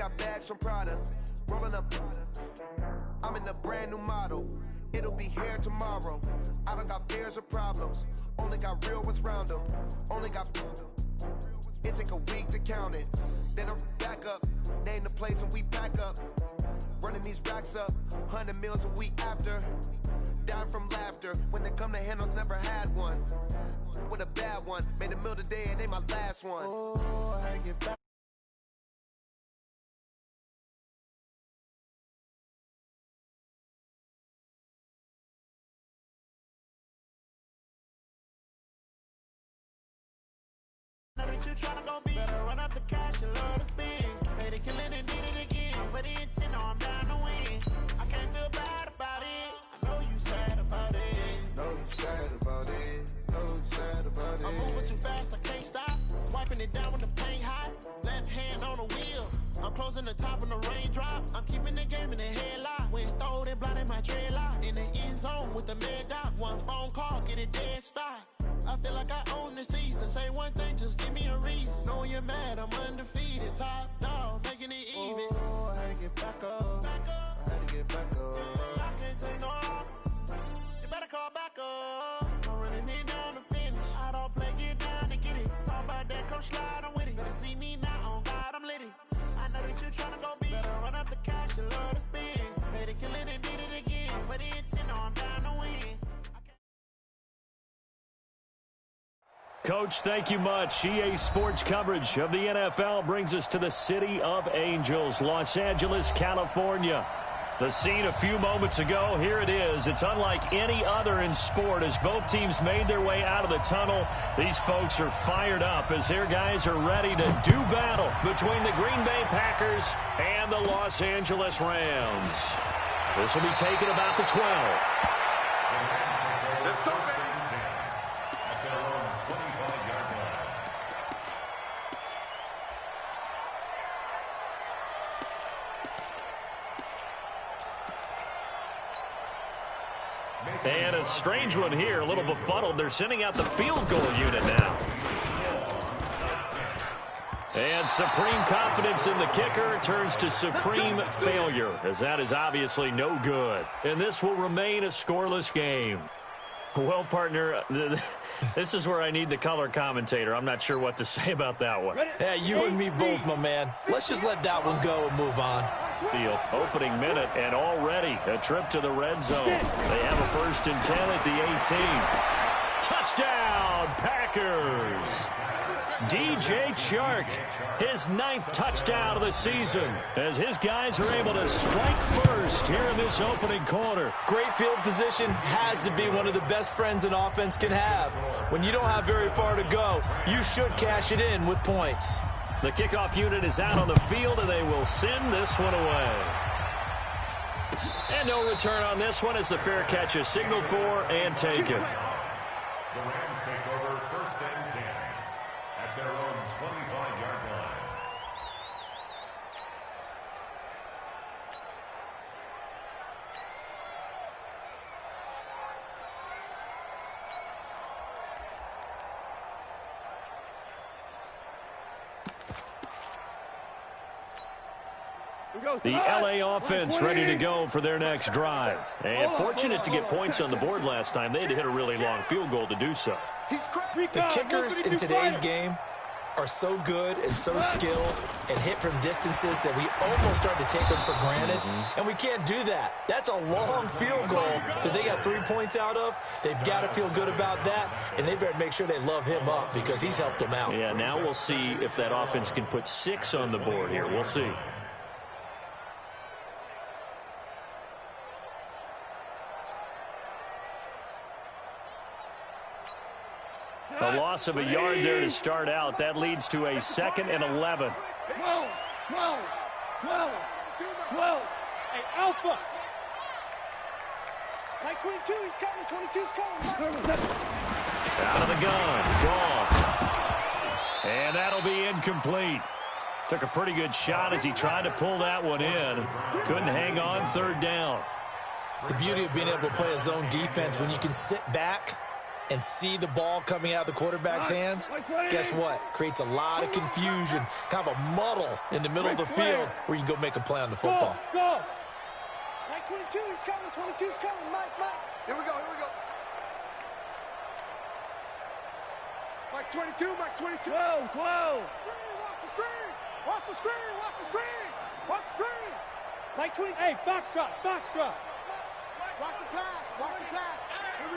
got bags from Prada. Rolling up. I'm in a brand new model. It'll be here tomorrow. I don't got fears or problems. Only got real ones round them. Only got. It take a week to count it. Then I'm back up. Name the place and we back up. Running these racks up. 100 meals a week after. Dying from laughter. When they come to handles, never had one. With a bad one. Made a meal today and ain't my last one. Oh, I get back. You tryna go be better run up the cash and love to spend. Made it, kill it and did it again. But the intent, no, I'm down to win. I can't feel bad about it. I know you sad about it. Know you sad about it. Know you sad about it. I'm moving too fast, I can't stop. Wiping it down when the paint hot. Left hand on the wheel. I'm closing the top when the raindrop. I'm keeping the game in the headlock. When throwed and blinded my dreadlock. In the end zone with the mad dot. One phone call, get it dead stop. I feel like I own the season. Say one thing, just give me a reason. Knowing you're mad, I'm undefeated. Top dog, making it even. Oh, I had to get back up. I had to get back up. I can't take no loss. You better call back up. I'm running it down to finish. I don't play, get down to get it. Talk about that, come slide, I'm with it. Better see me now, on God, I'm lit it. I know that you're trying to go be. Better run up the cash, you love to spend. Made it, kill it, and did it again. But the intent, no, I'm down to win. Coach, thank you much. EA Sports coverage of the NFL brings us to the City of Angels, Los Angeles, California. The scene a few moments ago, here it is. It's unlike any other in sport as both teams made their way out of the tunnel. These folks are fired up as their guys are ready to do battle between the Green Bay Packers and the Los Angeles Rams. This will be taken about the 12. And a strange one here, a little befuddled. They're sending out the field goal unit now. And supreme confidence in the kicker turns to supreme failure, as that is obviously no good. And this will remain a scoreless game. Well, partner, this is where I need the color commentator. I'm not sure what to say about that one. Yeah, you and me both, my man. Let's just let that one go and move on. The opening minute, and already a trip to the red zone. They have a 1st and 10 at the 18. Touchdown, Packers! DJ Chark, his 9th touchdown of the season, as his guys are able to strike first here in this opening quarter. Great field position has to be one of the best friends an offense can have. When you don't have very far to go, you should cash it in with points. The kickoff unit is out on the field, and they will send this one away. And no return on this one as the fair catch is signaled for and taken. The Rams take over 1st and 10 at their own 25-yard line. The LA offense ready to go for their next drive. And fortunate to get points on the board last time. They had to hit a really long field goal to do so. The kickers in today's game are so good and so skilled and hit from distances that we almost start to take them for granted. And we can't do that. That's a long field goal that they got 3 points out of. They've got to feel good about that, and they better make sure they love him up because he's helped them out. Yeah, now we'll see if that offense can put 6 on the board here. We'll see. A loss of a yard there to start out. That leads to a 2nd and 11. 12. Hey, Alpha. Like 22, he's coming. 22's coming. Out of the gun. Gone. And that'll be incomplete. Took a pretty good shot as he tried to pull that one in. Couldn't hang on 3rd down. The beauty of being able to play a zone defense when you can sit back and see the ball coming out of the quarterback's hands, guess what? Creates a lot of confusion, kind of a muddle in the middle of the field where you can go make a play on the football. Go. Mike 22, he's coming. 22's coming. Mike. Here we go. Mike 22. 12. Watch the screen. Mike 20. Hey, box drop. Watch the pass.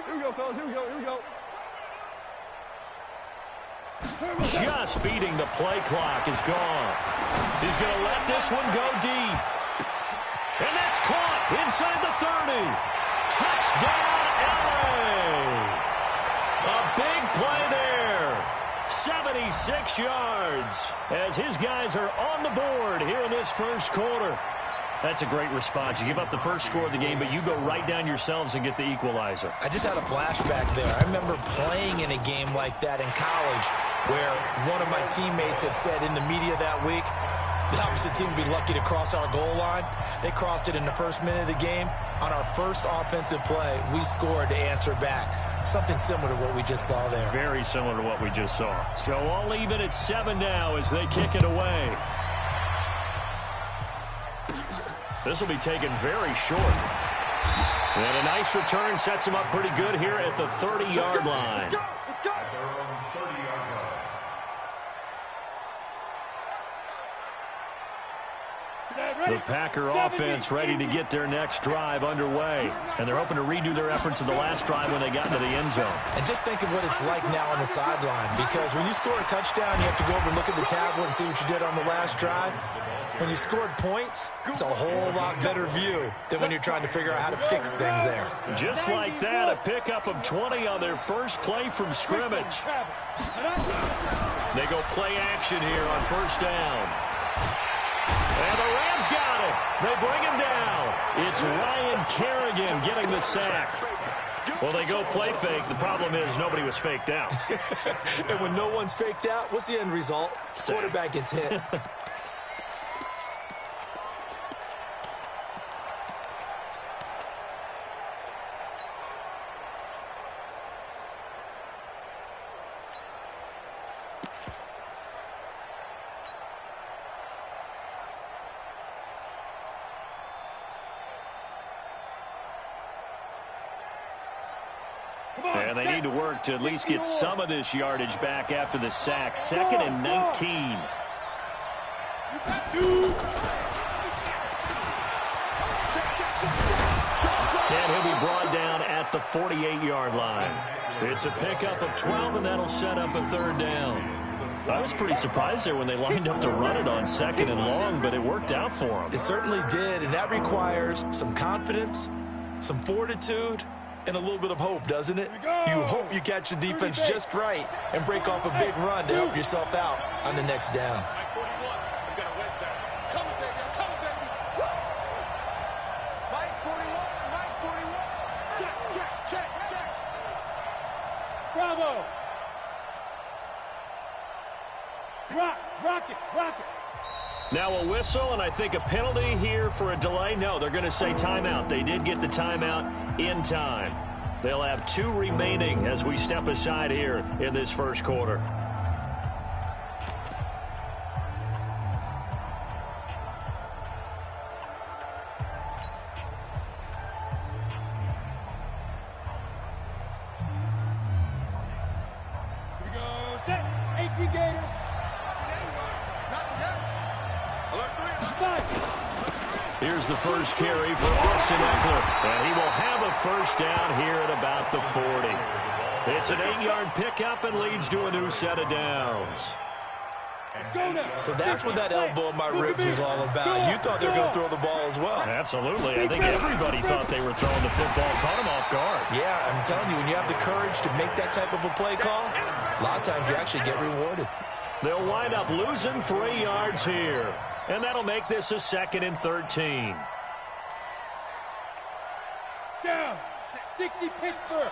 Here we go, fellas. Here we go. Just beating the play clock is gone. He's going to let this one go deep. And that's caught inside the 30. Touchdown, LA. A big play there. 76 yards as his guys are on the board here in this first quarter. That's a great response. You give up the first score of the game, but you go right down yourselves and get the equalizer. I just had a flashback there. I remember playing in a game like that in college where one of my teammates had said in the media that week, the opposite team would be lucky to cross our goal line. They crossed it in the first minute of the game. On our first offensive play, we scored to answer back. Something similar to what we just saw there. Very similar to what we just saw. So all even at 7 now as they kick it away. This will be taken very short. And a nice return sets him up pretty good here at the 30-yard line. At their own 30-yard line. The Packer offense ready to get their next drive underway. And they're hoping to redo their efforts of the last drive when they got into the end zone. And just think of what it's like now on the sideline, because when you score a touchdown, you have to go over and look at the tablet and see what you did on the last drive. When you scored points, it's a whole lot better view than when you're trying to figure out how to fix things there. Just like that, a pickup of 20 on their first play from scrimmage. They go play action here on first down. And the Rams got it. They bring him down. It's Ryan Kerrigan getting the sack. Well, they go play fake. The problem is nobody was faked out. And when no one's faked out, what's the end result? Quarterback gets hit. And they need to work to at least get some of this yardage back after the sack. 2nd and 19. And he'll be brought down at the 48-yard line. It's a pickup of 12, and that'll set up a 3rd down. I was pretty surprised there when they lined up to run it on 2nd and long, but it worked out for them. It certainly did, and that requires some confidence, some fortitude, and a little bit of hope, doesn't it? You hope you catch the defense just right and break off a big run to help yourself out on the next down. Bravo! Rock it! Now a whistle, and I think a penalty here for a delay. No, they're going to say timeout. They did get the timeout in time. They'll have 2 remaining as we step aside here in this first quarter. Here we go. Set. 18 Gator. Here's the first carry for Austin Eckler. And he will have a first down here at about the 40. It's an 8-yard pickup and leads to a new set of downs. So that's what that elbow in my ribs was all about. You thought they were going to throw the ball as well. Absolutely. I think everybody thought they were throwing the football. Caught him off guard. Yeah, I'm telling you, when you have the courage to make that type of a play call, a lot of times you actually get rewarded. They'll wind up losing 3 yards here. And that'll make this a 2nd and 13. Down. 60 Pittsburgh.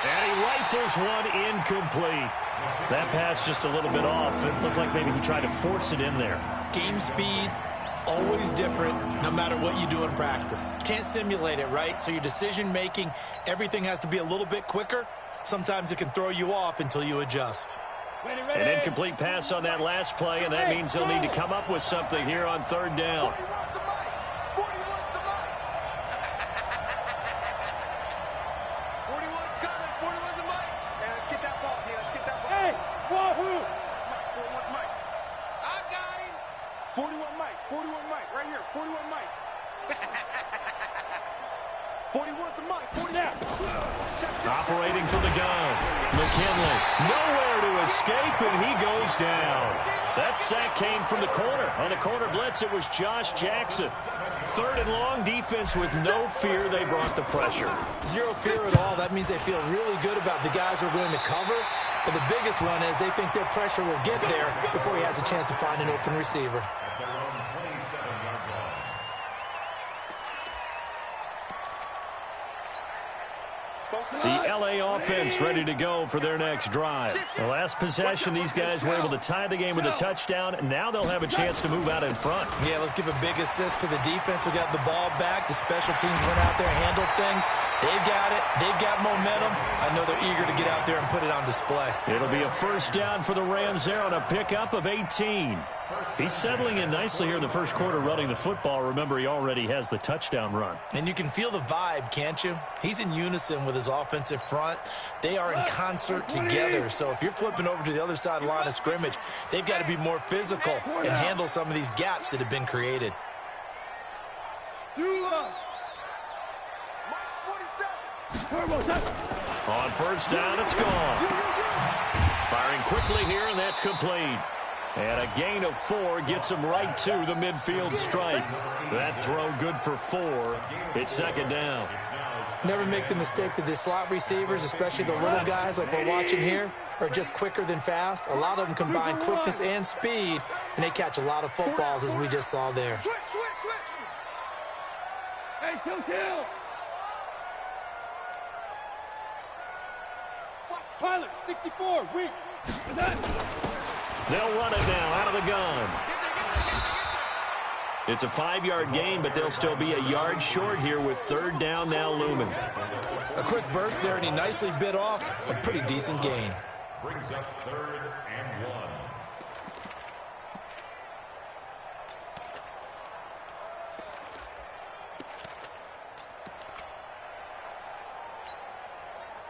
And he rifles one incomplete. That pass just a little bit off. It looked like maybe he tried to force it in there. Game speed, always different no matter what you do in practice. Can't simulate it, right? So your decision-making, everything has to be a little bit quicker. Sometimes it can throw you off until you adjust. An incomplete pass on that last play, and that means they'll need to come up with something here on third down. 41's coming. 41's the mic. Man, let's get that ball here. Let's get that ball. Hey, wahoo! 41's Mike. I got him. 41 Mike. 41 Mike. Right here. 41 Mike. 41's the mic. 40 now. Operating from the gun. McKinley. Nowhere to escape, and he goes down. That sack came from the corner. On the corner blitz, it was Josh Jackson. Third and long, defense with no fear. They brought the pressure. Zero fear at all. That means they feel really good about the guys who are going to cover. But the biggest one is they think their pressure will get there before he has a chance to find an open receiver. At their own 27-yard line. The LA offense ready to go for their next drive. The last possession, these guys were able to tie the game with a touchdown. Now they'll have a chance to move out in front. Yeah, let's give a big assist to the defense who got the ball back. The special teams went out there, handled things. They've got it. They've got momentum. I know they're eager to get out there and put it on display. It'll be a first down for the Rams there on a pickup of 18. He's settling in nicely here in the first quarter running the football. Remember, he already has the touchdown run. And you can feel the vibe, can't you? He's in unison with his offensive front. They are in concert together. So if you're flipping over to the other side of the line of scrimmage, they've got to be more physical and handle some of these gaps that have been created. On first down, it's gone. Firing quickly here, and that's complete. And a gain of 4 gets him right to the midfield stripe. That throw good for 4. It's second down. Never make the mistake that the slot receivers, especially the little guys like we're watching here, are just quicker than fast. A lot of them combine quickness and speed, and they catch a lot of footballs, as we just saw there. Switch. Hey, kill. Pilot, 64, weak. They'll run it now out of the gun. It's a 5-yard gain, but they'll still be a yard short here with third down now looming. A quick burst there, and he nicely bit off a pretty decent gain. Brings up 3rd and 1.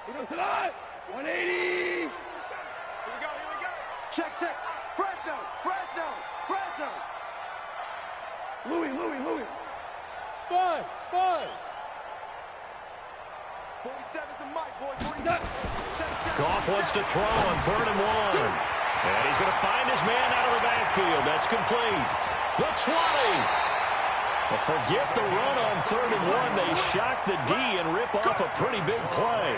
He goes to the 180. Here we go. Check. Fresno. Louis. Buzz. 47's the mic, boys. 47. Goff wants to throw on 3rd and 1. And he's going to find his man out of the backfield. That's complete. The 20. Well, forget the run on 3rd and 1. They shock the D and rip off a pretty big play.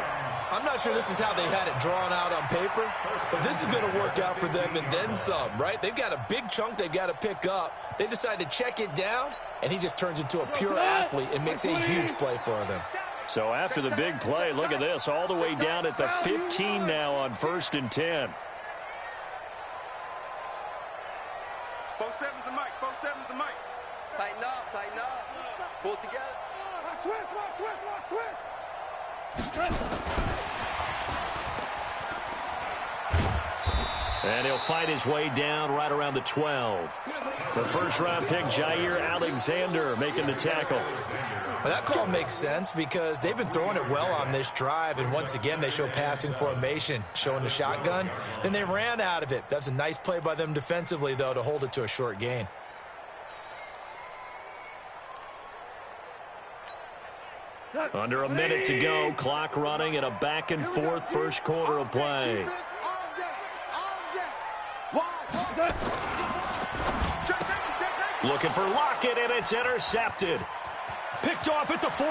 I'm not sure this is how they had it drawn out on paper, but this is going to work out for them and then some, right? They've got a big chunk they've got to pick up. They decide to check it down, and he just turns into a pure athlete and makes a huge play for them. So after the big play, look at this, all the way down at the 15 now on 1st and 10. 47's the mic. Tighten up. Pull it together. Switch. And he'll fight his way down right around the 12. The first-round pick, Jair Alexander, making the tackle. Well, that call makes sense because they've been throwing it well on this drive, and once again they show passing formation, showing the shotgun. Then they ran out of it. That's a nice play by them defensively, though, to hold it to a short gain. Under a minute to go, clock running at a back-and-forth first quarter of play. Looking for Lockett, and it's intercepted. Picked off at the 14.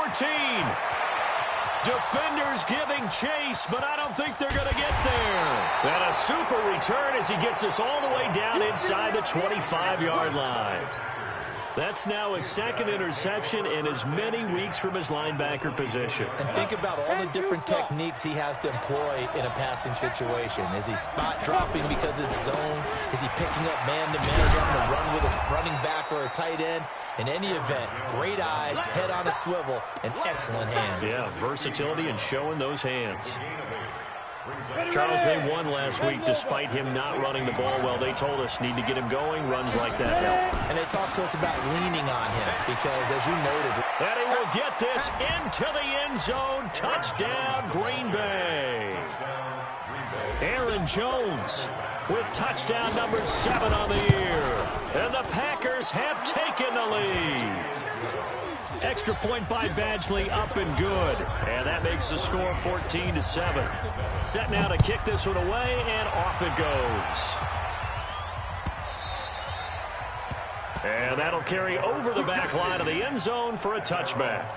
Defenders giving chase, but I don't think they're going to get there. And a super return as he gets us all the way down inside the 25-yard line. That's now his second interception in as many weeks from his linebacker position. And think about all the different techniques he has to employ in a passing situation. Is he spot dropping because it's zone? Is he picking up man-to-man? Is he having to run with a running back or a tight end? In any event, great eyes, head on a swivel, and excellent hands. Yeah, versatility and showing those hands. Charles, they won last week despite him not running the ball well. They told us need to get him going. Runs like that help. And they talked to us about leaning on him because, as you noted, and he will get this into the end zone. Touchdown, Green Bay. Aaron Jones with touchdown number 7 on the year. And the Packers have taken the lead. Extra point by Badgley, up and good. And that makes the score 14-7. Set now to kick this one away, and off it goes. And that'll carry over the back line of the end zone for a touchback.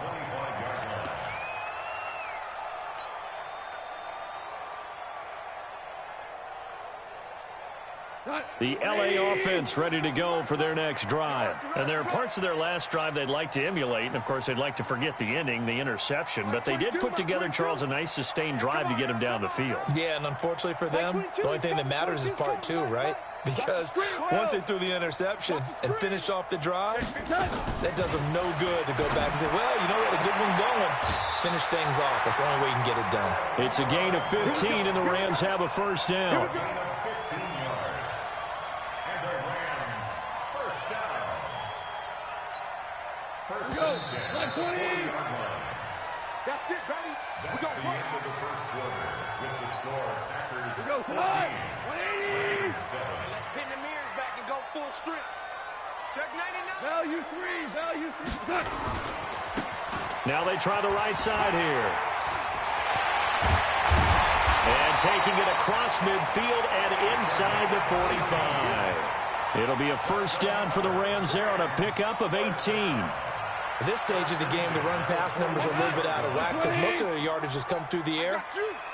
The LA offense ready to go for their next drive. And there are parts of their last drive they'd like to emulate. And, of course, they'd like to forget the ending, the interception. But they did put together, Charles, a nice sustained drive to get him down the field. Yeah, and unfortunately for them, the only thing that matters is part 2, right? Because once they threw the interception and finished off the drive, that does them no good to go back and say, well, you know what, a good one going. Finish things off. That's the only way you can get it done. It's a gain of 15, and the Rams have a first down. That's it, baby. That's the end of the first quarter with the score Packers 14, 180. Let's pin the mirrors back and go full strength. Check 99. Value 3. Now they try the right side here. And taking it across midfield and inside the 45. It'll be a first down for the Rams there on a pickup of 18. At this stage of the game, the run-pass numbers are a little bit out of whack because most of the yardage has come through the air.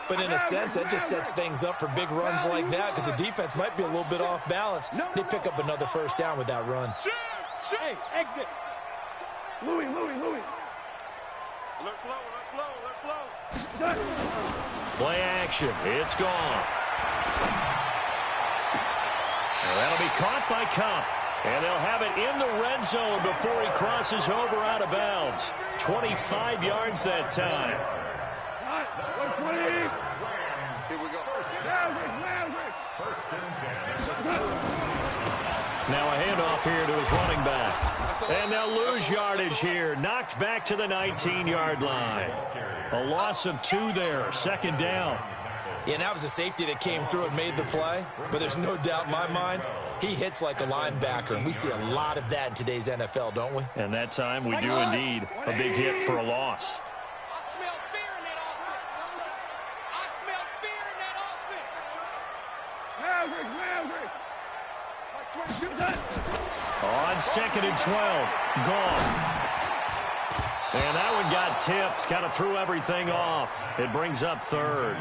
But in a sense, that just sets things up for big runs like that because the defense might be a little bit off balance. They pick up another first down with that run. Hey, exit. Louis. Alert flow. Play action. It's gone. And that'll be caught by Kupp. And they'll have it in the red zone before he crosses over out of bounds. 25 yards that time. Here we go. first and 10. Now a handoff here to his running back. And they'll lose yardage here. Knocked back to the 19-yard line. A loss of 2 there. Second down. Yeah, and that was a safety that came through and made the play. But there's no doubt in my mind, he hits like a linebacker. And we see a lot of that in today's NFL, don't we? And that time we do indeed. A big hit for a loss. I smell fear in that offense. I smell fear in that offense. On 2nd and 12. Gone. And that one got tipped. Kind of threw everything off. It brings up 3rd.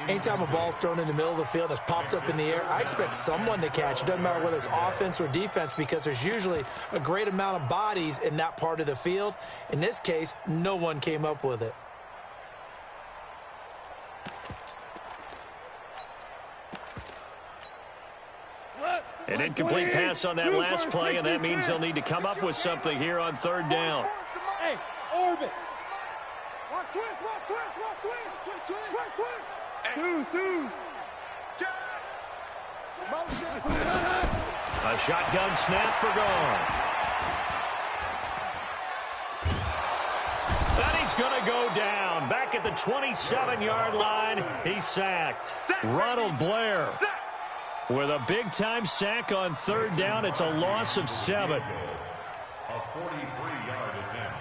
Anytime a ball's thrown in the middle of the field that's popped up in the air, I expect someone to catch. It doesn't matter whether it's offense or defense because there's usually a great amount of bodies in that part of the field. In this case, no one came up with it. An incomplete pass on that last play, and that means they'll need to come up with something here on 3rd down. Hey, orbit. Watch twist. Two. A shotgun snap for Gone. And he's going to go down. Back at the 27-yard line, he's sacked. Ronald Blair with a big-time sack on 3rd down. It's a loss of 7. A 43-yard attempt.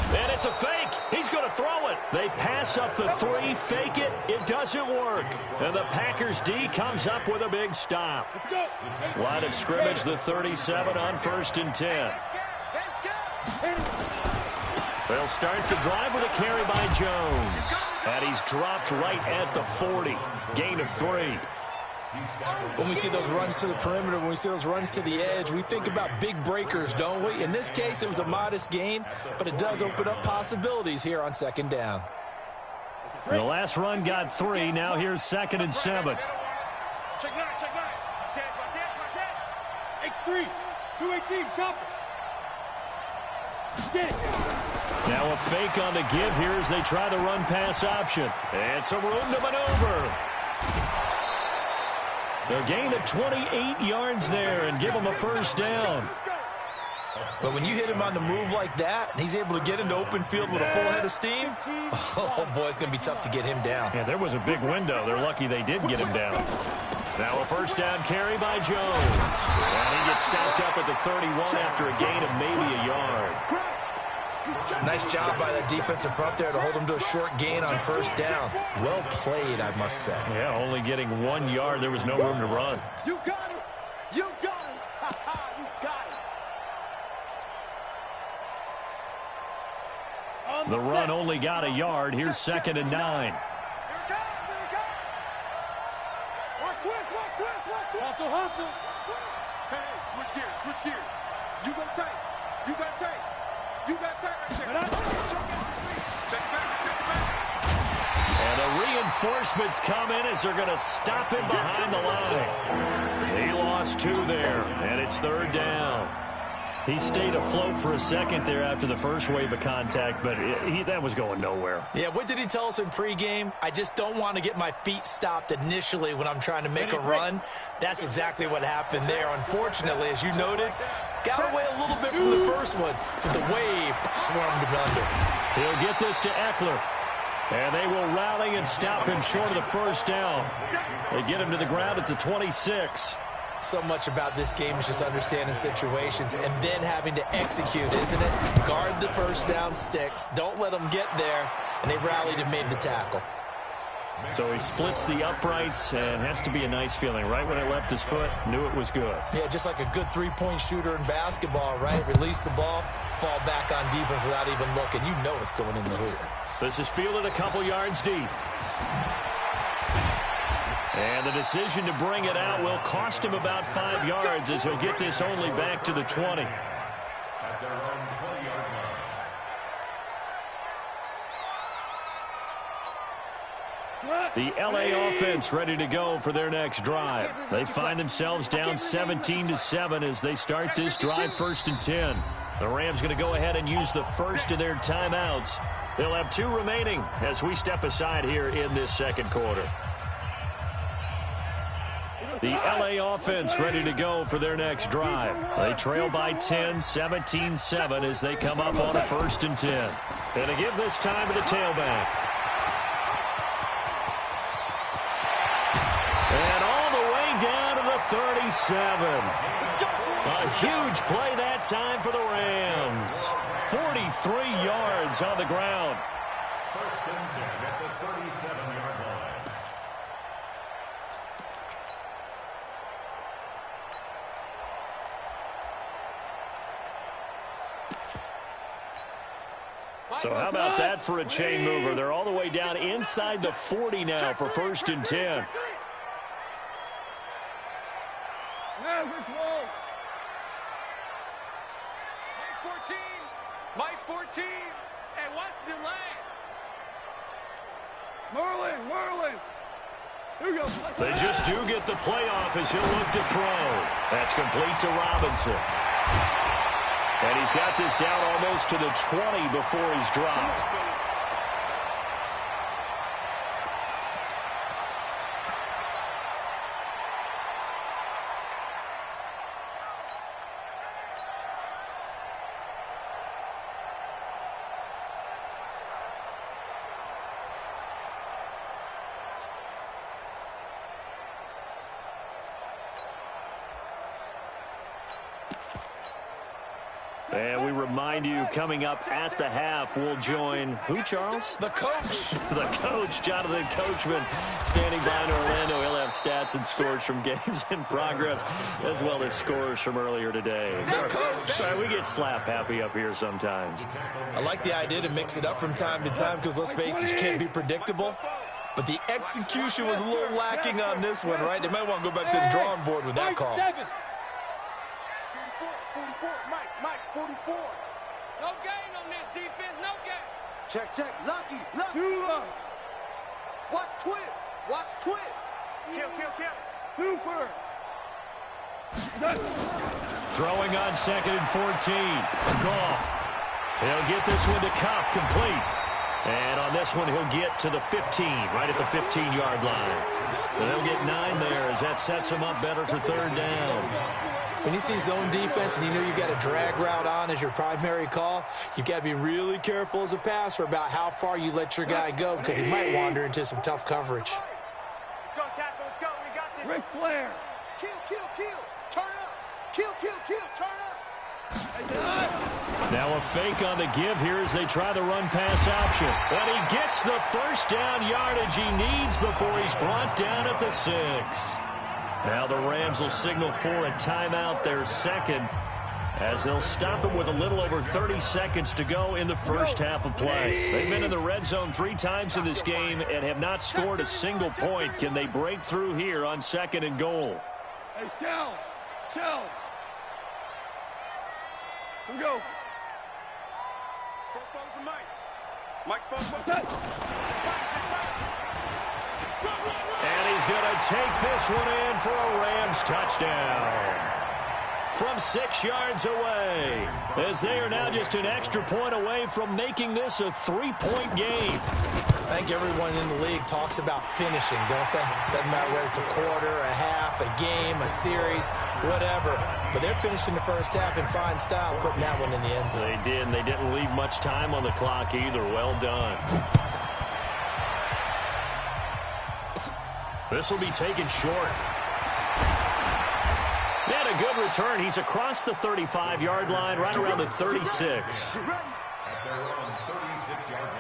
And it's a fake. He's going to throw it. They pass up the 3, fake it. It doesn't work. And the Packers D comes up with a big stop. Line of scrimmage, the 37 on 1st and 10. They'll start the drive with a carry by Jones. And he's dropped right at the 40. Gain of 3. When we see those runs to the perimeter, when we see those runs to the edge, we think about big breakers, don't we? In this case, it was a modest gain, but it does open up possibilities here on second down. The last run got 3. Now here's 2nd and 7. Check 9, check 9. X3, 218, chop. Now a fake on the give here as they try the run-pass option. And some room to maneuver. A gain of 28 yards there and give him a first down. But when you hit him on the move like that, and he's able to get into open field with a full head of steam, oh, boy, it's going to be tough to get him down. Yeah, there was a big window. They're lucky they did get him down. Now a first down carry by Jones. And he gets stopped up at the 31 after a gain of maybe a yard. Nice job by that defensive front there to hold him to a short gain on first down. Well played, I must say. Yeah, only getting 1 yard. There was no room to run. You got it. You got it. You got it. The run only got a yard. Here's 2nd and 9. Here it goes. Watch twist. Hustle. Hey, switch gears. You got tight. Right there. Check it back. And the reinforcements come in as they're going to stop him behind the line. He lost 2 there, and it's 3rd down. He stayed afloat for a second there after the first wave of contact, but that was going nowhere. Yeah, what did he tell us in pregame? I just don't want to get my feet stopped initially when I'm trying to make a run. That's exactly what happened there. Unfortunately, as you noted, got away a little bit from the first one, but the wave swarmed him under. He'll get this to Eckler. And they will rally and stop him short of the first down. They get him to the ground at the 26. So much about this game is just understanding situations and then having to execute, isn't it? Guard the first down sticks. Don't let them get there. And they rallied and made the tackle. So he splits the uprights, and has to be a nice feeling. Right when it left his foot, knew it was good. Yeah, just like a good three-point shooter in basketball, right? Release the ball, fall back on defense without even looking. You know it's going in the hoop. This is fielded a couple yards deep. And the decision to bring it out will cost him about 5 yards as he'll get this only back to the 20. At their own 20-yard line. The L.A. offense ready to go for their next drive. They find themselves down 17-7 as they start this drive 1st and 10. The Rams going to go ahead and use the first of their timeouts. They'll have 2 remaining as we step aside here in this second quarter. The L.A. offense ready to go for their next drive. They trail by 10, 17-7 as they come up on a 1st and 10. And to give this time to the tailback. And all the way down to the 37. A huge play that time for the Rams. 43 yards on the ground. 1st and 10 at the 37-yard line. So how about that for a chain mover? They're all the way down inside the 40 now for 1st and 10. Mike 14. Hey, watch the lane. Merlin. Here we go. They just do get the playoff as he'll look to throw. That's complete to Robinson. And he's got this down almost to the 20 before he's dropped. And we remind you, coming up at the half, we'll join who, Charles? The coach. The coach, Jonathan Coachman, standing by in Orlando. He'll have stats and scores from games in progress, as well as scores from earlier today. The coach. Right, we get slap happy up here sometimes. I like the idea to mix it up from time to time because, let's face it, you can't be predictable. but the execution was a little lacking on this one, right? They might want to go back to the drawing board with that call. 44, Mike, 44. No gain on this defense, no gain. Check. Lucky. Watch twits. Kill. Super. Throwing on 2nd and 14. Goff. He'll get this one to Kupp, complete. And on this one, he'll get to the 15, right at the 15-yard line. And they'll get 9 there as that sets him up better for 3rd down. When you see zone defense and you know you've got a drag route on as your primary call, you've got to be really careful as a passer about how far you let your guy go because he might wander into some tough coverage. Let's go, tackle. Let's go. We got this. Ric Flair. Kill. Turn up. Kill. Turn up. Now a fake on the give here as they try the run-pass option. And he gets the first down yardage he needs before he's brought down at the 6. Now the Rams will signal for a timeout, their second, as they'll stop it with a little over 30 seconds to go in the first half of play. They've been in the red zone 3 times in this game and have not scored a single point. Can they break through here on 2nd and goal? Hey, Shell. Here we go. Mike's And he's going to take this one in for a Rams touchdown. From 6 yards away, as they are now just an extra point away from making this a 3-point game. I think everyone in the league talks about finishing, don't they? Doesn't matter whether it's a quarter, a half, a game, a series, whatever. But they're finishing the first half in fine style, putting that one in the end zone. They did, and they didn't leave much time on the clock either. Well done. This will be taken short. And a good return. He's across the 35-yard line, right around the 36. At their own 36-yard line.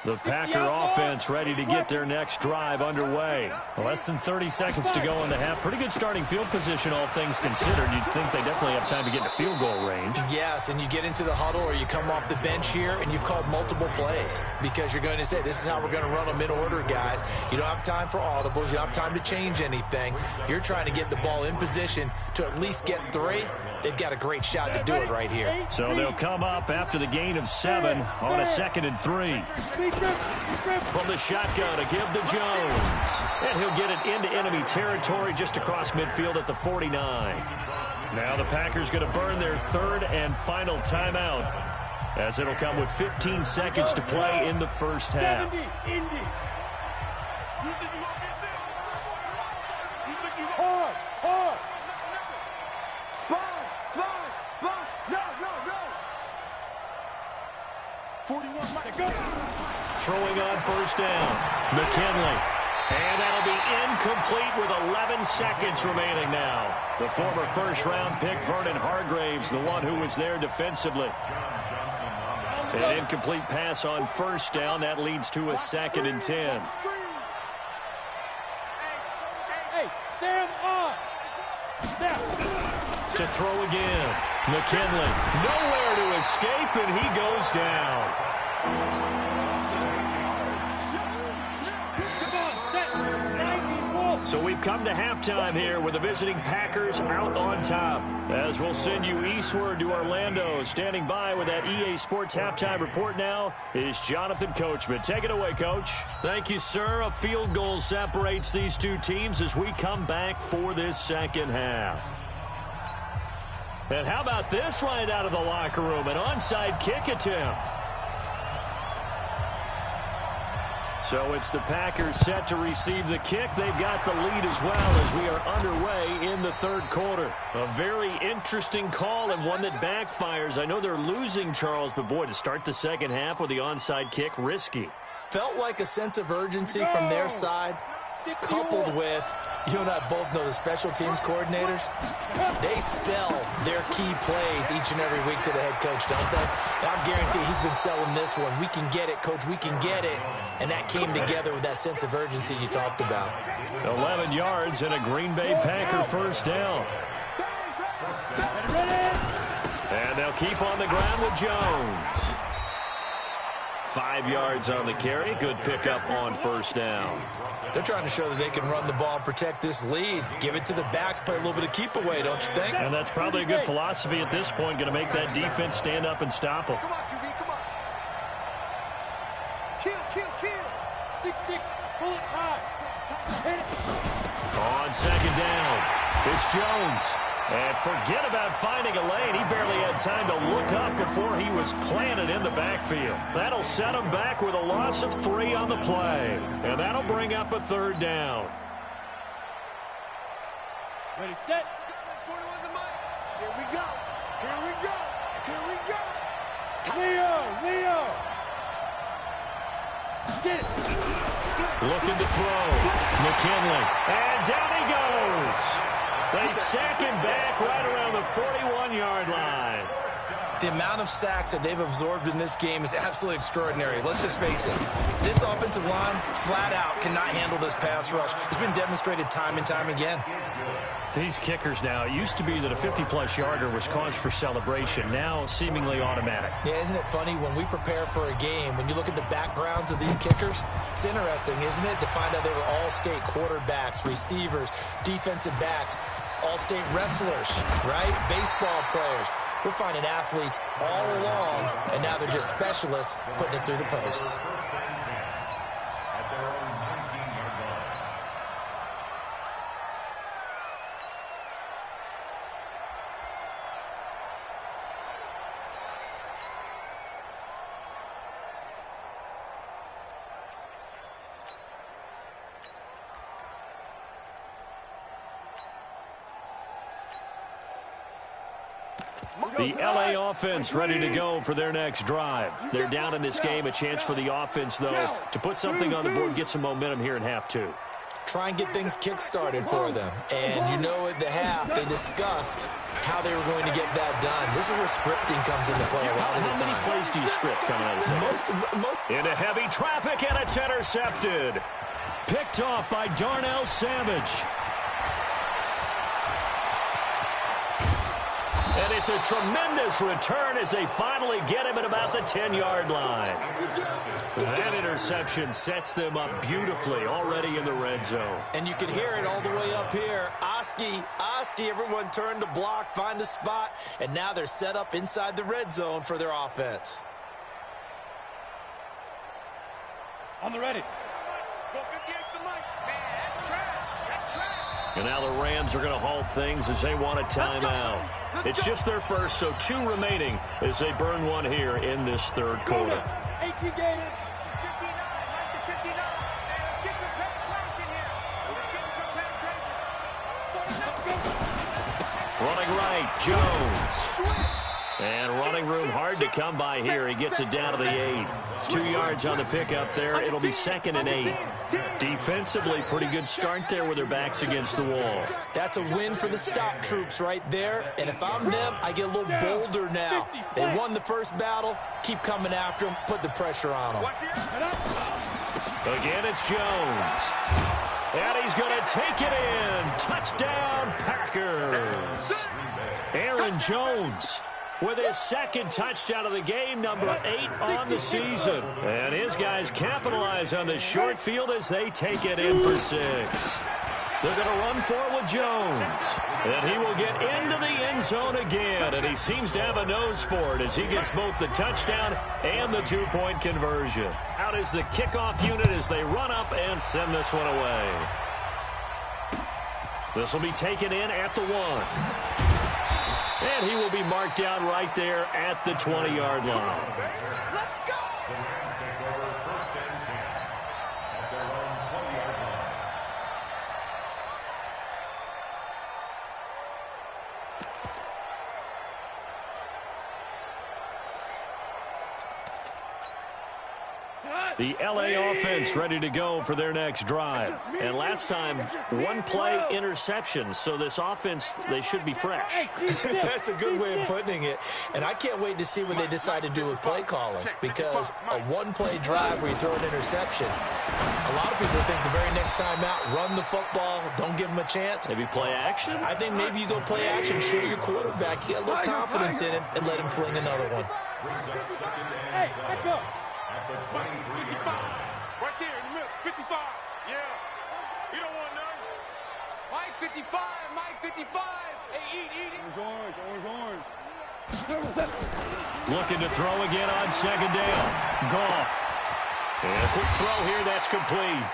The Packer offense ready to get their next drive underway. Less than 30 seconds to go in the half. Pretty good starting field position, all things considered. You'd think they definitely have time to get into field goal range. Yes, and you get into the huddle or you come off the bench here and you've called multiple plays because you're going to say, this is how we're going to run them in order, guys. You don't have time for audibles. You don't have time to change anything. You're trying to get the ball in position to at least get 3. They've got a great shot to do it right here. So they'll come up after the gain of 7 on a 2nd and 3. From the shotgun, a give to Jones. And he'll get it into enemy territory just across midfield at the 49. Now the Packers going to burn their 3rd and final timeout, as it'll come with 15 seconds to play in the first half. Throwing on first down, McKinley. And that'll be incomplete with 11 seconds remaining now. The former first-round pick, Vernon Hargreaves, the one who was there defensively. An incomplete pass on first down. That leads to a 2nd and 10. Hey, Sam on. To throw again. McKinley, nowhere to escape, and he goes down. So we've come to halftime here with the visiting Packers out on top. As we'll send you eastward to Orlando. Standing by with that EA Sports halftime report now is Jonathan Coachman. Take it away, Coach. Thank you, sir. A field goal separates these two teams as we come back for this second half. And how about this right out of the locker room? An onside kick attempt. So it's the Packers set to receive the kick. They've got the lead as well as we are underway in the 3rd quarter. A very interesting call and one that backfires. I know they're losing, Charles, but boy, to start the second half with the onside kick, risky. Felt like a sense of urgency from their side, coupled with, you and I both know the special teams coordinators, they sell their key plays each and every week to the head coach, don't they? And I guarantee he's been selling this one. We can get it, coach, we can get it. And that came together with that sense of urgency you talked about. 11 yards and a Green Bay Packer first down. And they'll keep on the ground with Jones. 5 yards on the carry. Good pickup on first down. They're trying to show that they can run the ball and protect this lead. Give it to the backs, play a little bit of keep away, don't you think? And that's probably a good philosophy at this point, going to make that defense stand up and stop them. Come on, QB, come on. Kill. 6-6, pull it high. Hit it. On second down, it's Jones. And forget about finding a lane. He barely had time to look up before he was planted in the backfield. That'll set him back with a loss of 3 on the play. And that'll bring up a third down. Ready, set. 41 the mic. Here we go. Leo. Get it. Looking to throw. McKinley. And down he goes. They sack him back right around the 41-yard line. The amount of sacks that they've absorbed in this game is absolutely extraordinary. Let's just face it. This offensive line, flat out, cannot handle this pass rush. It's been demonstrated time and time again. These kickers now, it used to be that a 50-plus yarder was cause for celebration. Now, seemingly automatic. Yeah, isn't it funny when we prepare for a game, when you look at the backgrounds of these kickers, it's interesting, isn't it, to find out they were all-state quarterbacks, receivers, defensive backs, all-state wrestlers, right? Baseball players. We're finding athletes all along, and now they're just specialists putting it through the posts. At their own 19-yard line. The LA offense ready to go for their next drive. They're down in this game. A chance for the offense, though, to put something on the board, get some momentum here in half 2. Try and get things kick-started for them. And you know at the half, they discussed how they were going to get that done. This is where scripting comes into play a lot of the time. How many plays do you script coming out of the second? Into heavy traffic, and it's intercepted. Picked off by Darnell Savage. And it's a tremendous return as they finally get him at about the 10-yard line. That interception sets them up beautifully already in the red zone. And you can hear it all the way up here. Oski, everyone turned to block, find a spot, and now they're set up inside the red zone for their offense. On the ready. Go 58's the mic. Man, that's trash. And now the Rams are going to halt things as they want a timeout. It's just their first, so 2 remaining as they burn one here in this third quarter. 18 games. 59, like the 59. Let's get some penetration here. Let's get some penetration. Running right, Jones. And running room hard to come by here. He gets it down to the 8. 2 yards on the pickup there. It'll be 2nd and 8. Defensively, pretty good start there with their backs against the wall. That's a win for the stop troops right there. And if I'm them, I get a little bolder now. They won the first battle. Keep coming after them. Put the pressure on them. Again, it's Jones. And he's going to take it in. Touchdown, Packers. Aaron Jones with his 2nd touchdown of the game, number 8 on the season. And his guys capitalize on the short field as they take it in for 6. They're going to run for it with Jones. And he will get into the end zone again. And he seems to have a nose for it as he gets both the touchdown and the 2-point conversion. Out is the kickoff unit as they run up and send this one away. This will be taken in at the 1. And he will be marked down right there at the 20-yard line. Let's go. The Rams take over 1st and 10 at their own 20-yard line. The LA offense ready to go for their next drive. And last time, 1-play interception. So this offense, they should be fresh. That's a good way of putting it. And I can't wait to see what they decide to do with play calling. Because a 1-play drive where you throw an interception, a lot of people think the very next time out, run the football, don't give them a chance. Maybe play action? I think maybe you go play action, show your quarterback, you get a little confidence in him, and let him fling another one. Brings up 2nd and Hey, 7 back up. at the 23-yard line. Right there in the middle. 55. Yeah. You don't want none. Mike 55, Mike 55. Hey, eat it. Orange. Looking to throw again on second down. Goff. And a quick throw here, that's complete.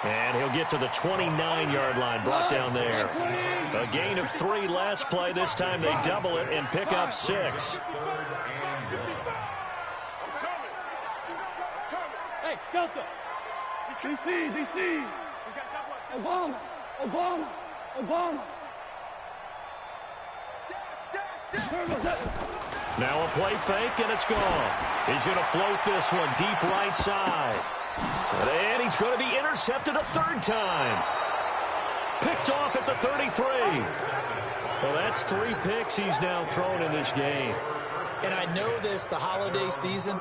And he'll get to the 29-yard line, brought down there. A gain of 3 last play. This time they double it and pick up 6. Hey, Delta. DC. Obama. Now a play fake, and it's Goff. He's going to float this one deep right side. And he's going to be intercepted a third time. Picked off at the 33. Well, that's 3 picks he's now thrown in this game. And I know this, the holiday season,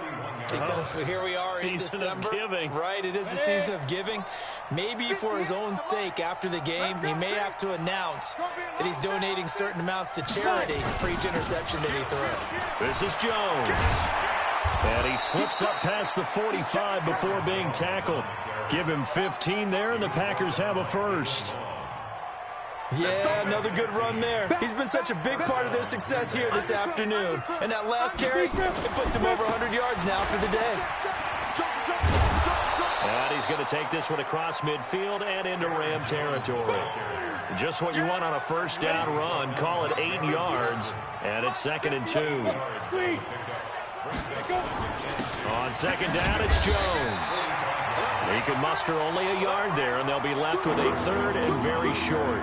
because here we are in December. Season of giving. Right, it is the season of giving. Maybe for his own sake, after the game, he may have to announce that he's donating certain amounts to charity for each interception that he throws. This is Jones. And he slips up past the 45 before being tackled. Give him 15 there, and the Packers have a first. Yeah, another good run there. He's been such a big part of their success here this afternoon. And that last carry, it puts him over 100 yards now for the day. And he's going to take this one across midfield and into Ram territory. Just what you want on a first down run. Call it 8 yards, and it's 2nd and 2. On second down, it's Jones. He can muster only a yard there, and they'll be left with a 3rd and very short.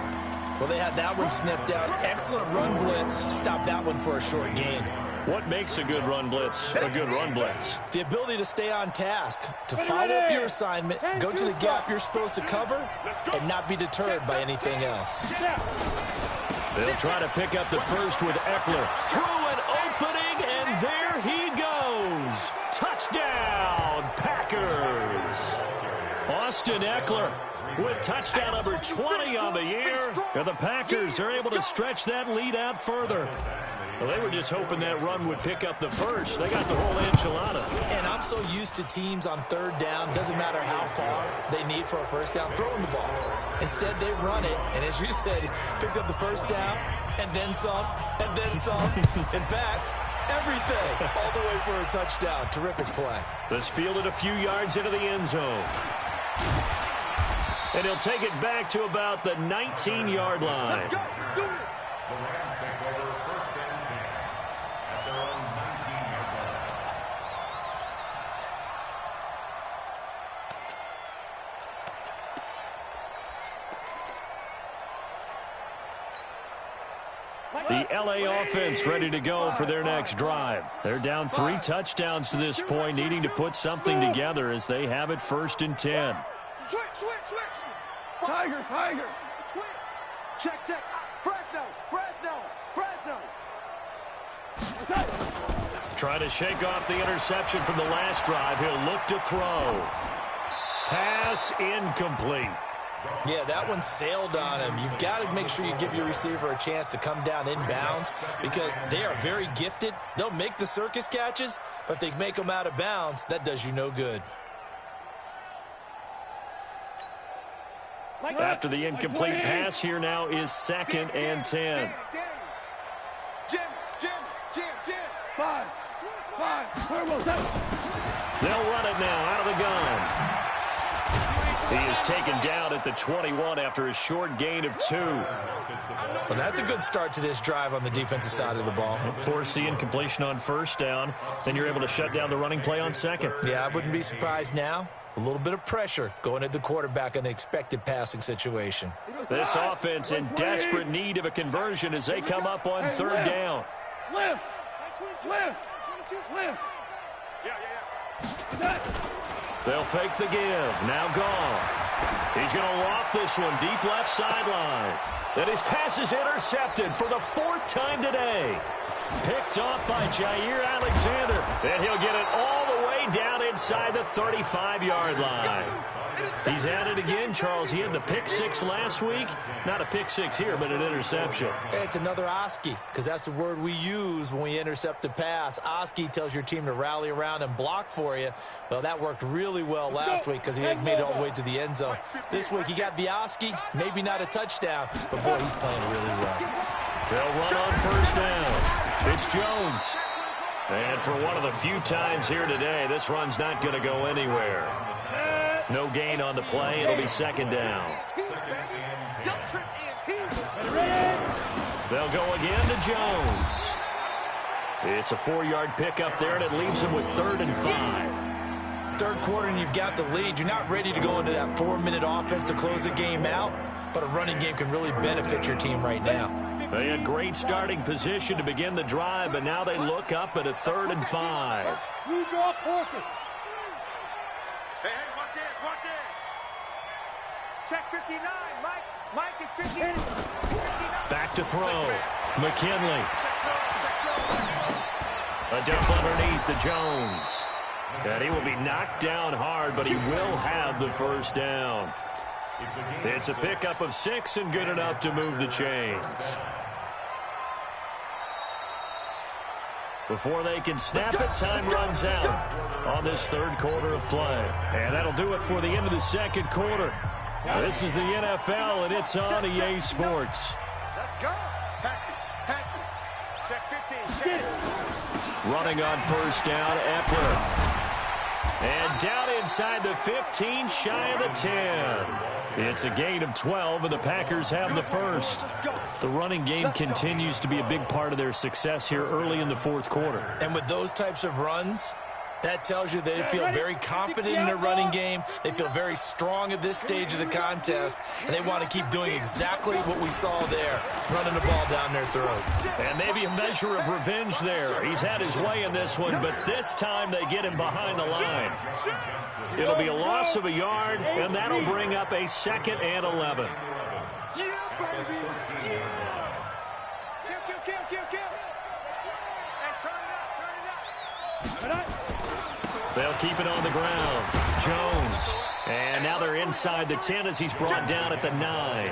Well, they had that one sniffed out. Excellent run blitz. Stop that one for a short gain. What makes a good run blitz a good run blitz? The ability to stay on task, to follow up your assignment, go to the gap you're supposed to cover, and not be deterred by anything else. They'll try to pick up the first with Eckler. Through an opening, and there he goes. Touchdown, Packers. Austin Eckler with touchdown number 20 on the year. And the Packers are able to stretch that lead out further. Well, they were just hoping that run would pick up the first. They got the whole enchilada. And I'm so used to teams on 3rd down, doesn't matter how far they need for a first down, throwing the ball. Instead, they run it, and as you said, picked up the first down, and then some, and then some. In fact, everything, all the way for a touchdown. Terrific play. This fielded a few yards into the end zone. And he'll take it back to about the 19-yard line. The Rams take over 1st and 10 at their own 19-yard line. The LA offense ready to go for their next drive. They're down 3 touchdowns to this point, needing to put something together as they have it 1st and 10. Switch. Tiger. Switch. Check. Fresno. Trying to shake off the interception from the last drive. He'll look to throw. Pass incomplete. Yeah, that one sailed on him. You've got to make sure you give your receiver a chance to come down inbounds because they are very gifted. They'll make the circus catches, but they make them out of bounds. That does you no good. After the incomplete pass, here now is 2nd and 10. Jim. 5. They'll run it now out of the gun. He is taken down at the 21 after a short gain of 2. Well, that's a good start to this drive on the defensive side of the ball. Force the incompletion on first down. Then you're able to shut down the running play on second. Yeah, I wouldn't be surprised now. A little bit of pressure going at the quarterback in an expected passing situation. This offense in desperate need of a conversion as they come up on 3rd down. Live. They'll fake the give. Now Goff. He's going to loft this one deep left sideline. And his pass is intercepted for the 4th time today. Picked off by Jair Alexander. And he'll get it all the way way down inside the 35-yard line. He's at it again, Charles. He had the pick six last week. Not a pick six here, but an interception. It's another Oski, because that's the word we use when we intercept a pass. Oski tells your team to rally around and block for you. Well, that worked really well last week because he made it all the way to the end zone. This week, he got the Oski, maybe not a touchdown, but, boy, he's playing really well. They'll run on first down. It's Jones. And for one of the few times here today, this run's not going to go anywhere. No gain on the play. It'll be second down. They'll go again to Jones. It's a 4-yard pickup there, and it leaves him with 3rd and 5. Third quarter, and you've got the lead. You're not ready to go into that 4-minute offense to close the game out, but a running game can really benefit your team right now. They had great starting position to begin the drive, but now they look up at a 3rd and 5. Hey, watch it. Check 59, Mike. Mike is 59. Back to throw. McKinley. A dump underneath to Jones. And he will be knocked down hard, but he will have the first down. It's a pickup of 6 and good enough to move the chains. Before they can snap it, time runs out on this third quarter of play. And that'll do it for the end of the second quarter. This is the NFL, and it's on EA Sports. Let's go. Patch it. Check 15. Check it. Running on first down, Eckler. And down inside the 15, shy of the 10. It's a gain of 12, and the Packers have the first. The running game continues to be a big part of their success here early in the fourth quarter. And with those types of runs, that tells you they feel very confident in their running game. They feel very strong at this stage of the contest, and they want to keep doing exactly what we saw there, running the ball down their throat. And maybe a measure of revenge there. He's had his way in this one, but this time they get him behind the line. It'll be a loss of a yard, and that'll bring up a 2nd and 11. Yeah, baby. Yeah. Kill. And turn it up. They'll keep it on the ground. Jones. And now they're inside the 10 as he's brought down at the 9.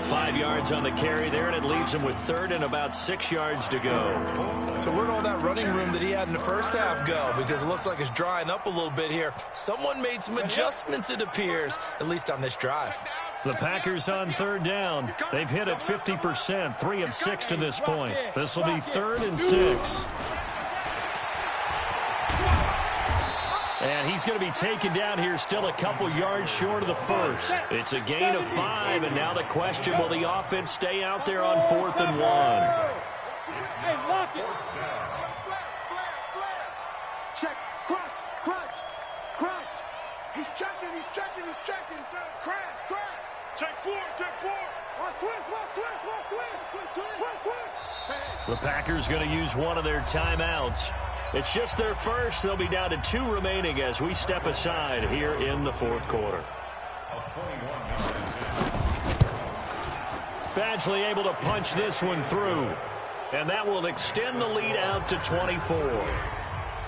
5 yards on the carry there, and it leaves him with 3rd and about 6 yards to go. So where'd all that running room that he had in the first half go? Because it looks like it's drying up a little bit here. Someone made some adjustments, it appears, at least on this drive. The Packers on 3rd down. They've hit it 50%, 3 of 6 to this point. This will be 3rd and 6. And he's going to be taken down here still a couple yards short of the first. It's a gain of 5, and now the question, will the offense stay out there on 4th and 1? Hey, lock it. Check. Crunch. He's checking. Crash. Check 4. Watch twist. The Packers going to use one of their timeouts. It's just their first. They'll be down to 2 remaining as we step aside here in the fourth quarter. Badgley able to punch this one through. And that will extend the lead out to 24.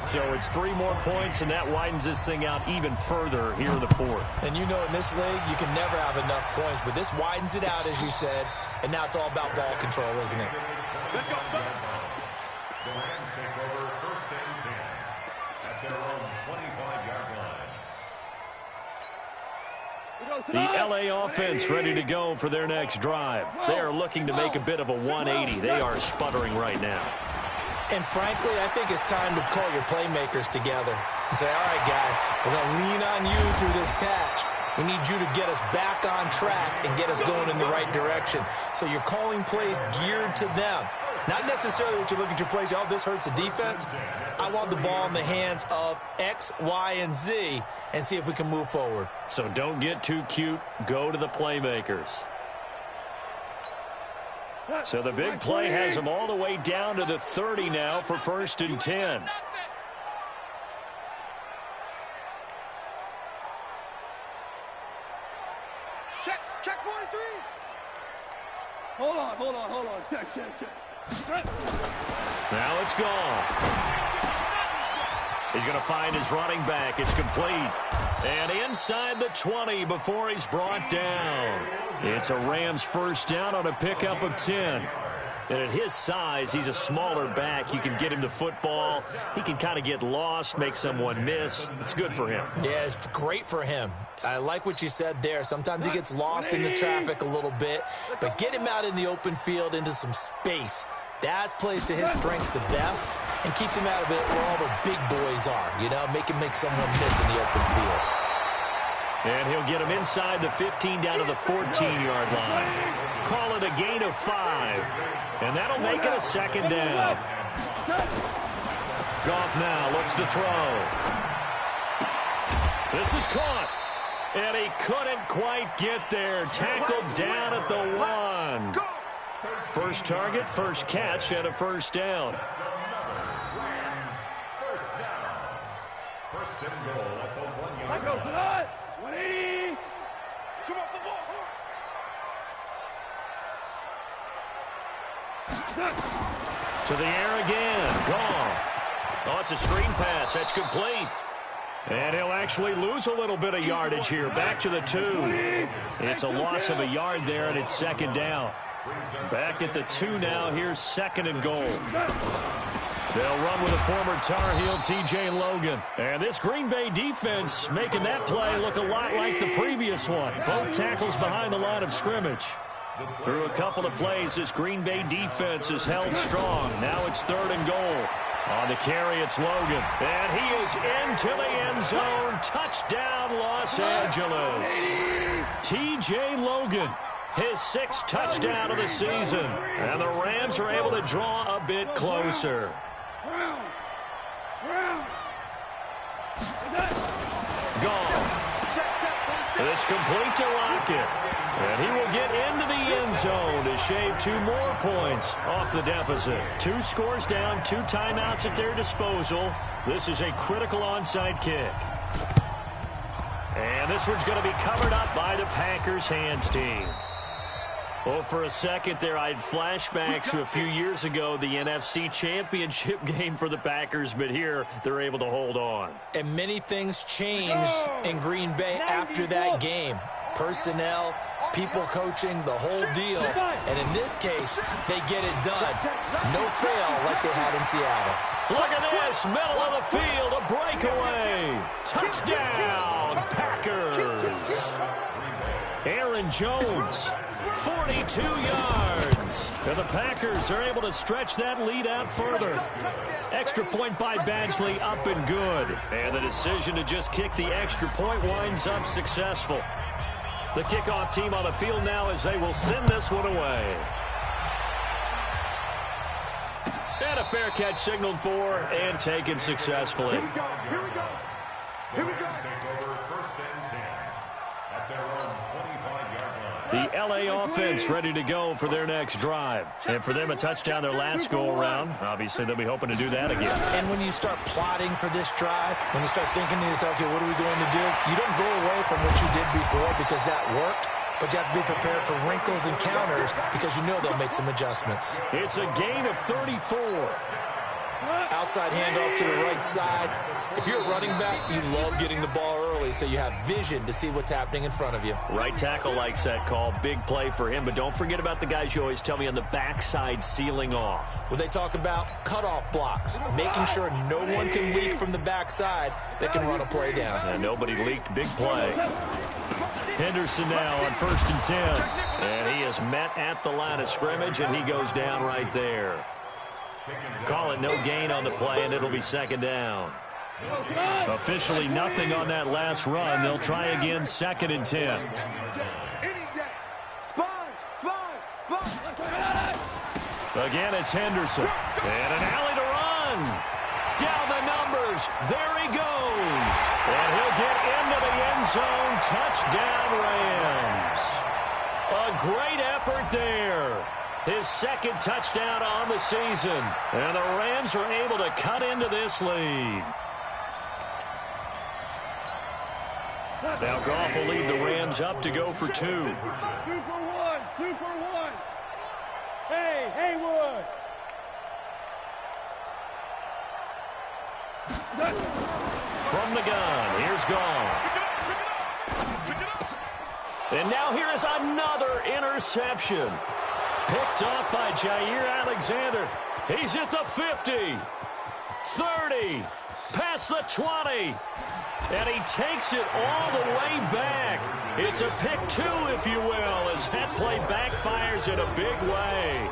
So it's 3 more points, and that widens this thing out even further here in the fourth. And you know in this league, you can never have enough points, but this widens it out, as you said, and now it's all about ball control, isn't it? Let's go. The Rams take over 1st and 10 at their own 25-yard line. The L.A. offense ready to go for their next drive. They are looking to make a bit of a 180. They are sputtering right now. And frankly, I think it's time to call your playmakers together and say, all right, guys, we're going to lean on you through this patch. We need you to get us back on track and get us going in the right direction. So you're calling plays geared to them. Not necessarily what you look at your plays, oh, this hurts the defense. I want the ball in the hands of X, Y, and Z and see if we can move forward. So don't get too cute. Go to the playmakers. So the big play has them all the way down to the 30 now for 1st and 10. Check 43. Hold on. Check. Now it's gone. He's going to find his running back. It's complete. And inside the 20 before he's brought down. It's a Rams first down on a pickup of 10. And at his size, he's a smaller back. You can get him to football. He can kind of get lost, make someone miss. It's good for him. Yeah, it's great for him. I like what you said there. Sometimes he gets lost in the traffic a little bit. But get him out in the open field into some space. That plays to his strengths the best and keeps him out of it where all the big boys are. You know, make him make someone miss in the open field. And he'll get him inside the 15 down to the 14-yard line. Call it a gain of 5. And that'll make it a second down. Goff now looks to throw. This is caught. And he couldn't quite get there. Tackled down at the 1. First target, first catch, and a first down. First and goal at the 1-yard Go, line. 180. Come off the ball. To the air again. Goff. Oh, it's a screen pass. That's complete. And he'll actually lose a little bit of yardage here. Back to the 2. It's a loss of a yard there, and it's second down. Back at the 2 now. Here's second and goal. They'll run with a former Tar Heel, T.J. Logan. And this Green Bay defense making that play look a lot like the previous one. Both tackles behind the line of scrimmage. Through a couple of plays, this Green Bay defense is held strong. Now it's third and goal. On the carry, it's Logan. And he is into the end zone. Touchdown, Los Angeles. T.J. Logan, his 6th touchdown of the season. And the Rams are able to draw a bit closer. Goff. It's complete to Lockett. And he will get into the end zone to shave 2 more points off the deficit. 2 scores down, 2 timeouts at their disposal. This is a critical onside kick. And this one's going to be covered up by the Packers hands team. Well, for a second there, I had flashbacks to a few years ago, the NFC Championship game for the Packers, but here they're able to hold on. And many things changed in Green Bay after that game. Personnel, people coaching, the whole deal. And in this case, they get it done. No fail like they had in Seattle. Look at this, middle of the field, a breakaway. Touchdown, Packers. Aaron Jones, 42 yards. And the Packers are able to stretch that lead out further. Extra point by Badgley, up and good. And the decision to just kick the extra point winds up successful. The kickoff team on the field now as they will send this one away. And a fair catch signaled for and taken successfully. Here we go. Here we go. Here we go. Take over first and 10 at their own 25-yard line. The L.A. offense ready to go for their next drive. And for them, a touchdown their last go-around. Obviously, they'll be hoping to do that again. And when you start plotting for this drive, when you start thinking to yourself, okay, what are we going to do? You don't go away from what you did before because that worked. But you have to be prepared for wrinkles and counters because you know they'll make some adjustments. It's a gain of 34. Outside handoff to the right side. If you're a running back, you love getting the ball early so you have vision to see what's happening in front of you. Right tackle likes that call. Big play for him. But don't forget about the guys you always tell me on the backside sealing off. Well, they talk about cutoff blocks, making sure no one can leak from the backside that can run a play down. And nobody leaked. Big play. Henderson now on 1st and 10. And he is met at the line of scrimmage, and he goes down right there. Call it no gain on the play, and it'll be second down. Officially nothing on that last run. They'll try again, 2nd and 10. Again, it's Henderson. And an alley to run. Down the numbers. There he goes. And he'll get into the end zone. Touchdown, Rams. A great effort there. His 2nd touchdown on the season. And the Rams are able to cut into this lead. Now Goff will lead the Rams up to go for 2. Super one. Super one. Hey, Haywood. From the gun, here's Goff. And now here is another interception. Picked off by Jair Alexander. He's at the 50, 30, past the 20. And he takes it all the way back. It's a pick two, if you will, as that play backfires in a big way.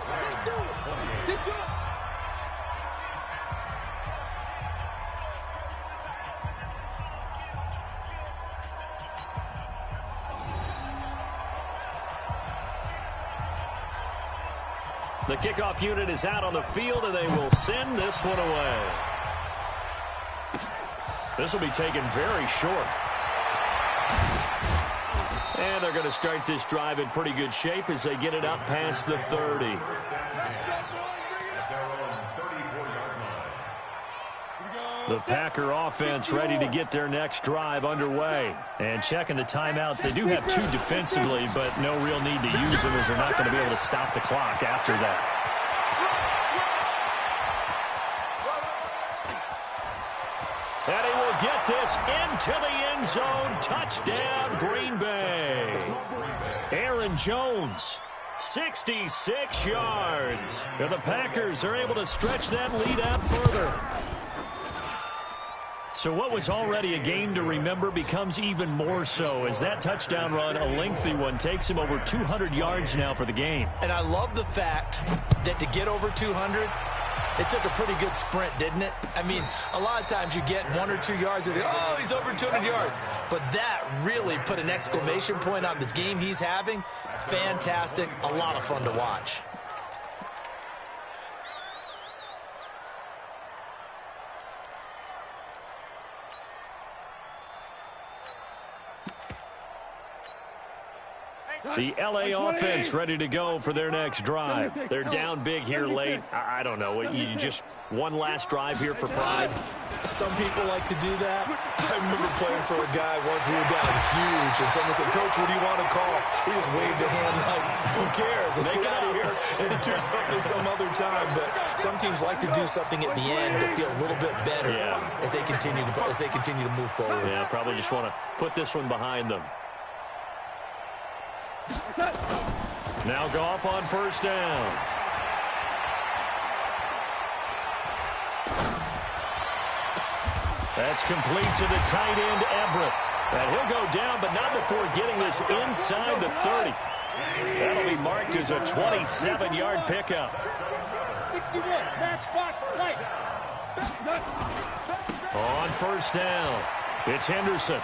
The kickoff unit is out on the field, and they will send this one away. This will be taken very short. And they're going to start this drive in pretty good shape as they get it up past the 30. The Packer offense ready to get their next drive underway. And checking the timeouts, they do have two defensively, but no real need to use them as they're not going to be able to stop the clock after that. And he will get this into the end zone. Touchdown, Green Bay. Aaron Jones, 66 yards. And the Packers are able to stretch that lead out further. So what was already a game to remember becomes even more so as that touchdown run, a lengthy one, takes him over 200 yards now for the game. And I love the fact that to get over 200, it took a pretty good sprint, didn't it? I mean, a lot of times you get 1 or 2 yards and oh, he's over 200 yards. But that really put an exclamation point on the game he's having. Fantastic. A lot of fun to watch. The L.A. offense ready to go for their next drive. They're down big here late. I don't know. You just one last drive here for pride? Some people like to do that. I remember playing for a guy once. We were down huge, and someone said, "Coach, what do you want to call?" He just waved a hand like, "Who cares? Let's get out of here and do something some other time." But some teams like to do something at the end to feel a little bit better as they continue to move forward. Yeah, probably just want to put this one behind them. Now Goff on first down. That's complete to the tight end, Everett. And he'll go down, but not before getting this inside the 30. That'll be marked as a 27-yard pickup. 61, matchbox, right. On first down, it's Henderson.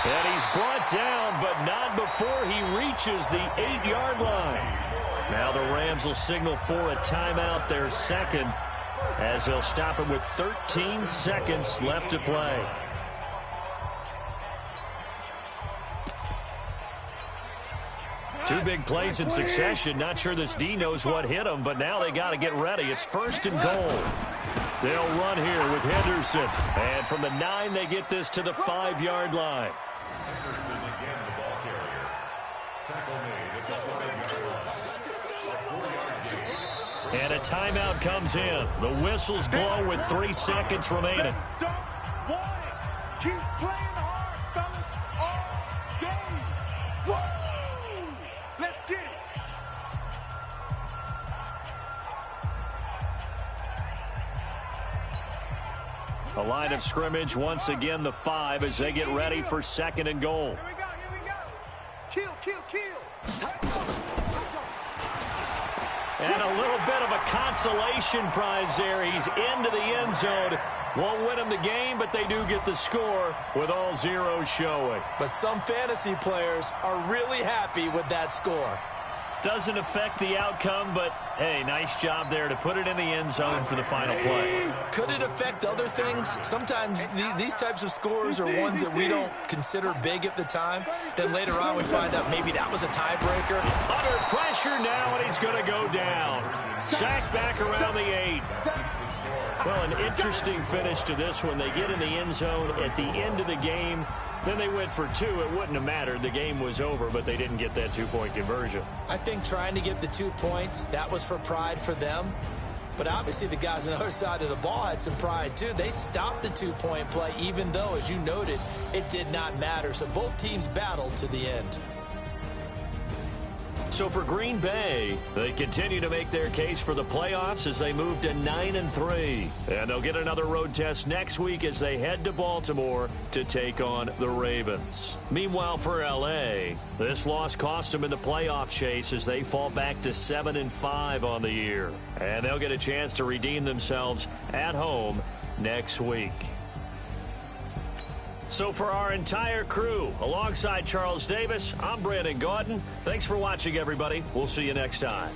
And he's brought down, but not before he reaches the 8-yard line. Now the Rams will signal for a timeout, their second, as they'll stop it with 13 seconds left to play. Two big plays in succession. Not sure this D knows what hit him, but now they got to get ready. It's first and goal. They'll run here with Henderson. And from the 9, they get this to the 5-yard line. Henderson again, the ball carrier. Tackle made at the 5-yard line. A 4-yard gain. And a timeout comes in. The whistles blow with 3 seconds remaining. Don't want it. Keep playing hard, fellas, all game. Woo! Let's get it. A line of scrimmage, once again the 5 as they get ready for second and goal. Here we go, here we go. Kill, kill, kill. And a little bit of a consolation prize there. He's into the end zone. Won't win him the game, but they do get the score with all zeros showing. But some fantasy players are really happy with that score. Doesn't affect the outcome, but, hey, nice job there to put it in the end zone for the final play. Could it affect other things? Sometimes these types of scores are ones that we don't consider big at the time. Then later on we find out maybe that was a tiebreaker. Under pressure now, and he's going to go down. Sacked back around the 8. Well, an interesting finish to this one. They get in the end zone at the end of the game. Then they went for 2. It wouldn't have mattered. The game was over, but they didn't get that 2-point conversion. I think trying to get the 2 points, that was for pride for them. But obviously the guys on the other side of the ball had some pride too. They stopped the two-point play even though, as you noted, it did not matter. So both teams battled to the end. So for Green Bay, they continue to make their case for the playoffs as they move to 9-3. And they'll get another road test next week as they head to Baltimore to take on the Ravens. Meanwhile, for L.A., this loss cost them in the playoff chase as they fall back to 7-5 on the year. And they'll get a chance to redeem themselves at home next week. So for our entire crew, alongside Charles Davis, I'm Brandon Gaudin. Thanks for watching, everybody. We'll see you next time.